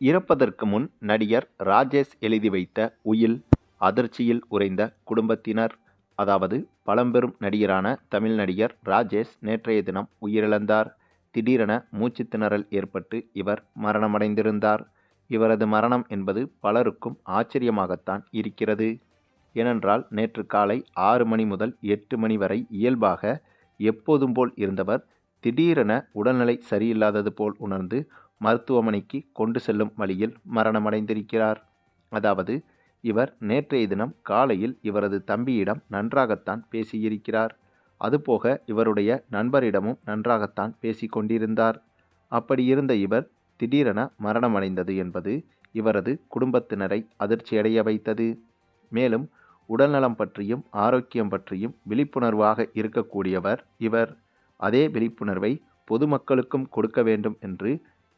இறப்பதற்கு முன் நடிகர் ராஜேஷ் எழுதி வைத்த உயில் அதிர்ச்சியில் உறைந்த குடும்பத்தினர். அதாவது பழம்பெரும் நடிகரான தமிழ் நடிகர் ராஜேஷ் நேற்றைய தினம் உயிரிழந்தார். திடீரென மூச்சுத் திணறல் ஏற்பட்டு இவர் மரணமடைந்திருந்தார். இவரது மரணம் என்பது பலருக்கும் ஆச்சரியமாகத்தான் இருக்கிறது. ஏனென்றால் நேற்று காலை 6 மணி முதல் 8 மணி வரை இயல்பாக எப்போதும் போல் இருந்தவர் திடீரென உடல்நிலை சரியில்லாதது போல் உணர்ந்து மருத்துவமனைக்கு கொண்டு செல்லும் வழியில் மரணமடைந்திருக்கிறார். அதாவது இவர் நேற்றைய தினம் காலையில் இவரது தம்பியிடம் நன்றாகத்தான் பேசியிருக்கிறார். அதுபோக இவருடைய நண்பரிடமும் நன்றாகத்தான் பேசிக்கொண்டிருந்தார். அப்படி இருந்த இவர் திடீரென மரணமடைந்தது என்பது இவரது குடும்பத்தினரை அதிர்ச்சியடைய வைத்தது. மேலும் உடல்நலம் பற்றியும் ஆரோக்கியம் பற்றியும் விழிப்புணர்வாக இருக்கக்கூடியவர் இவர். அதே விழிப்புணர்வை பொதுமக்களுக்கும் கொடுக்க வேண்டும் என்று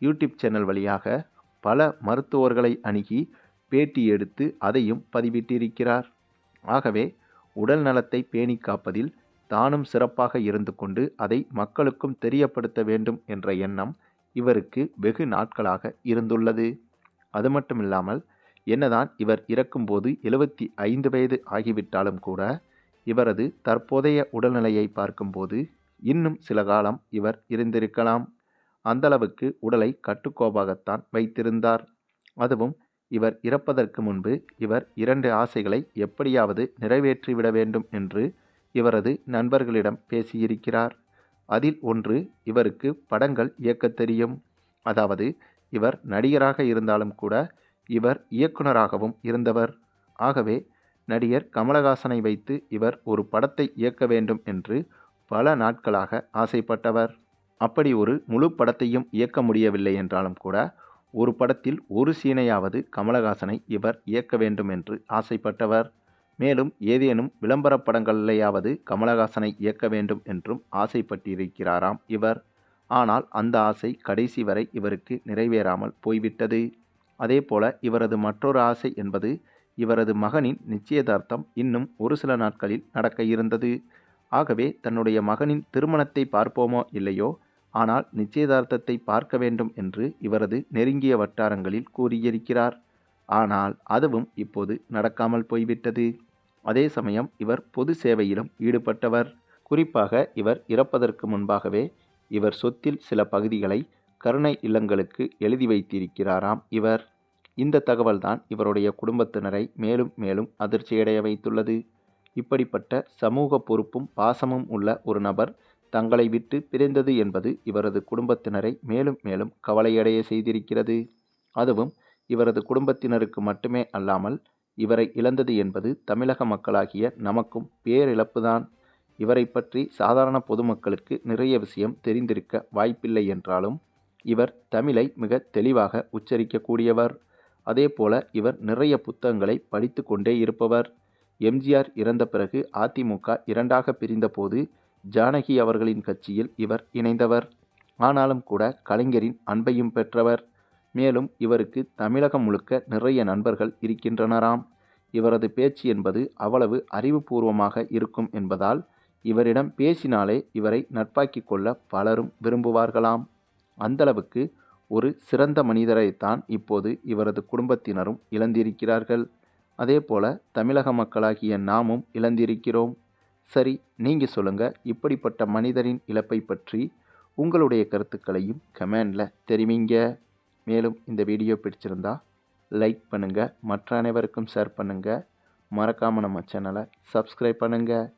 யூடியூப் சேனல் வழியாக பல மருத்துவர்களை அணுகி பேட்டி எடுத்து அதையும் பதிவிட்டிருக்கிறார். ஆகவே உடல் நலத்தை பேணி காப்பதில் தானும் சிறப்பாக இருந்து கொண்டு அதை மக்களுக்கும் தெரியப்படுத்த வேண்டும் என்ற எண்ணம் இவருக்கு வெகு நாட்களாக இருந்துள்ளது. அது மட்டுமில்லாமல் என்னதான் இவர் இறக்கும்போது 75 வயது ஆகிவிட்டாலும் கூட இவரது தற்போதைய உடல்நிலையை பார்க்கும்போது இன்னும் சில காலம் இவர் இருந்திருக்கலாம். அந்தளவுக்கு உடலை கட்டுக்கோப்பாகத்தான் வைத்திருந்தார். அதுவும் இவர் இறப்பதற்கு முன்பு இவர் 2 ஆசைகளை எப்படியாவது நிறைவேற்றிவிட வேண்டும் என்று இவரது நண்பர்களிடம் பேசியிருக்கிறார். அதில் ஒன்று, இவருக்கு படங்கள் இயக்கத் தெரியும். அதாவது இவர் நடிகராக இருந்தாலும் கூட இவர் இயக்குனராகவும் இருந்தவர். ஆகவே நடிகர் கமலஹாசனை வைத்து இவர் ஒரு படத்தை இயக்க வேண்டும் என்று பல நாட்களாக ஆசைப்பட்டவர். அப்படி ஒரு முழு படத்தையும் இயக்க முடியவில்லை என்றாலும் கூட ஒரு படத்தில் ஒரு சீனையாவது கமலஹாசனை இவர் இயக்க வேண்டும் என்று ஆசைப்பட்டவர். மேலும் ஏதேனும் விளம்பர படங்களையாவது கமலஹாசனை இயக்க வேண்டும் என்றும் ஆசைப்பட்டிருக்கிறாராம் இவர். ஆனால் அந்த ஆசை கடைசி வரை இவருக்கு நிறைவேறாமல் போய்விட்டது. அதேபோல இவரது மற்றொரு ஆசை என்பது இவரது மகனின் நிச்சயதார்த்தம் இன்னும் ஒரு சில நாட்களில் நடக்க இருந்தது. ஆகவே தன்னுடைய மகனின் திருமணத்தை பார்ப்போமோ இல்லையோ, ஆனால் நிச்சயதார்த்தத்தை பார்க்க வேண்டும் என்று இவரது நெருங்கிய வட்டாரங்களில் கூறியிருக்கிறார். ஆனால் அதுவும் இப்போது நடக்காமல் போய்விட்டது. அதே சமயம் இவர் பொது சேவையிலும் ஈடுபட்டவர். குறிப்பாக இவர் இறப்பதற்கு முன்பாகவே இவர் சொத்தில் சில பகுதிகளை கருணை இல்லங்களுக்கு எழுதி வைத்திருக்கிறாராம் இவர். இந்த தகவல்தான் இவருடைய குடும்பத்தினரை மேலும் மேலும் அதிர்ச்சியடைய வைத்துள்ளது. இப்படிப்பட்ட சமூக பொறுப்பும் பாசமும் உள்ள ஒரு நபர் தங்களை விட்டு பிரிந்தது என்பது இவரது குடும்பத்தினரை மேலும் மேலும் கவலையடைய செய்திருக்கிறது. அதுவும் இவரது குடும்பத்தினருக்கு மட்டுமே அல்லாமல் இவரை இழந்தது என்பது தமிழக மக்களாகிய நமக்கும் பேரிழப்புதான். இவரை பற்றி சாதாரண பொதுமக்களுக்கு நிறைய விஷயம் தெரிந்திருக்க வாய்ப்பில்லை என்றாலும் இவர் தமிழை மிக தெளிவாக உச்சரிக்கக்கூடியவர். அதேபோல இவர் நிறைய புத்தகங்களை படித்து கொண்டே இருப்பவர். எம்ஜிஆர் இறந்த பிறகு அதிமுக 2ஆக பிரிந்தபோது ஜானகி அவர்களின் கட்சியில் இவர் இணைந்தவர். ஆனாலும் கூட கலைஞரின் அன்பையும் பெற்றவர். மேலும் இவருக்கு தமிழகம் முழுக்க நிறைய நண்பர்கள் இருக்கின்றனராம். இவரது பேச்சு என்பது அவ்வளவு அறிவுபூர்வமாக இருக்கும் என்பதால் இவரிடம் பேசினாலே இவரை நட்பாக்கிக் கொள்ள பலரும் விரும்புவார்களாம். அந்தளவுக்கு ஒரு சிறந்த மனிதரைத்தான் இப்போது இவரது குடும்பத்தினரும் இழந்திருக்கிறார்கள். அதேபோல தமிழக மக்களாகிய நாமும் இழந்திருக்கிறோம். சரி, நீங்கள் சொல்லுங்க, இப்படிப்பட்ட மனிதரின் இழப்பை பற்றி உங்களுடைய கருத்துக்களையும் கமெண்டில் தெரிவிங்க. மேலும் இந்த வீடியோ பிடிச்சிருந்தா லைக் பண்ணுங்கள், மற்ற அனைவருக்கும் ஷேர் பண்ணுங்கள், மறக்காமல் நம்ம சேனலை சப்ஸ்கிரைப் பண்ணுங்கள்.